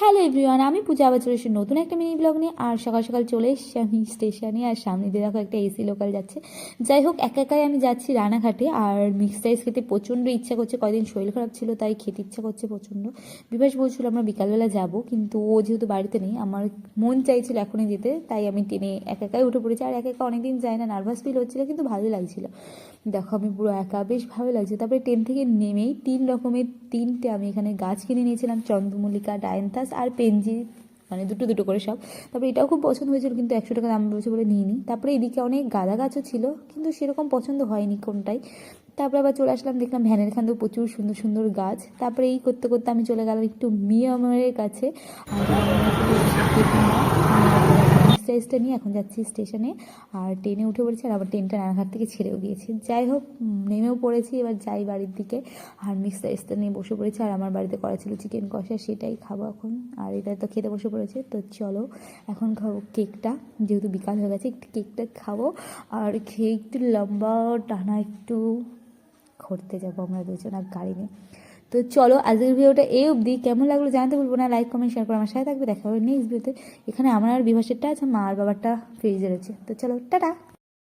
Hello everyone, আমি পূজা আবার চলে এসেছি নতুন একটা মিনি ব্লগ নিয়ে। আর সকাল সকাল চলে এসেছি আমি স্টেশনে, আর সামনে দিয়ে দেখো একটা এসি লোকাল যাচ্ছে। যাই হোক, একা একাই আমি যাচ্ছি রানাঘাটে। আর মিক্সড রাইস খেতে প্রচণ্ড ইচ্ছা করছে, কয়েকদিন শরীর খারাপ ছিল তাই খেতে ইচ্ছা করছে প্রচণ্ড। বিভাস বলছিল আমরা বিকালবেলা যাব, কিন্তু ও যেহেতু বাড়িতে নেই, আমার মন চাইছিল এখনই যেতে, তাই আমি ট্রেনে একা একাই উঠে পড়েছি। আর একা একা অনেকদিন যাই না, নার্ভাস ফিল হচ্ছিলো, কিন্তু ভালোই লাগছিল। দেখো আমি পুরো একা, বেশ ভালো লাগছে। তারপরে ট্রেন থেকে নেমেই 3 রকমের 3টে আমি এখানে গাছ কিনে নিয়েছিলাম, চন্দ্রমল্লিকা, ডায়ান্থাস আর পেনজি, মানে দুটো দুটো করে সব। তারপরে এটাও খুব পছন্দ হয়েছিল, কিন্তু 100 টাকা দাম বলছে বলে নিয়ে নিই। তারপরে এদিকে অনেক গাঁদা গাছও ছিল, কিন্তু সেরকম পছন্দ হয়নি কোনটাই। তারপরে আবার চলে আসলাম, দেখলাম ভ্যানের খান্দেও প্রচুর সুন্দর সুন্দর গাছ। তারপরে এই করতে করতে আমি চলে গেলাম একটু মিয়ামারের কাছে। স্টেজটা নিয়ে এখন যাচ্ছি স্টেশনে, আর ট্রেনে উঠে পড়েছি। আর আবার ট্রেনটা রানাঘাট থেকে ছেড়েও গিয়েছে। যাই হোক, নেমেও পড়েছি, এবার যাই বাড়ির দিকে। আর মিক্সড রাইসটা নিয়ে বসে পড়েছি, আর আমার বাড়িতে করা ছিল চিকেন কষা, সেটাই খাবো এখন। আর এটা তো খেতে বসে পড়েছে, তো চলো এখন খাবো কেকটা, যেহেতু বিকাল হয়ে গেছে একটু কেকটা খাবো। আর খেয়ে একটু লম্বা টানা একটু ঘুরতে যাবো আমরা দুজন আর গাড়ি নিয়ে। তো চলো, আজকের ভিডিওটা এই অবধি। কেমন লাগলো জানাতে বলবো না, লাইক কমেন্ট শেয়ার করে আমার সাথে থাকবে। দেখা হবে নেক্সট ভিডিওতে। এখানে আমার আর বিভাসেরটা আছে, মা আর বাবারটা ফ্রিজে রয়েছে। তো চলো, টাটা।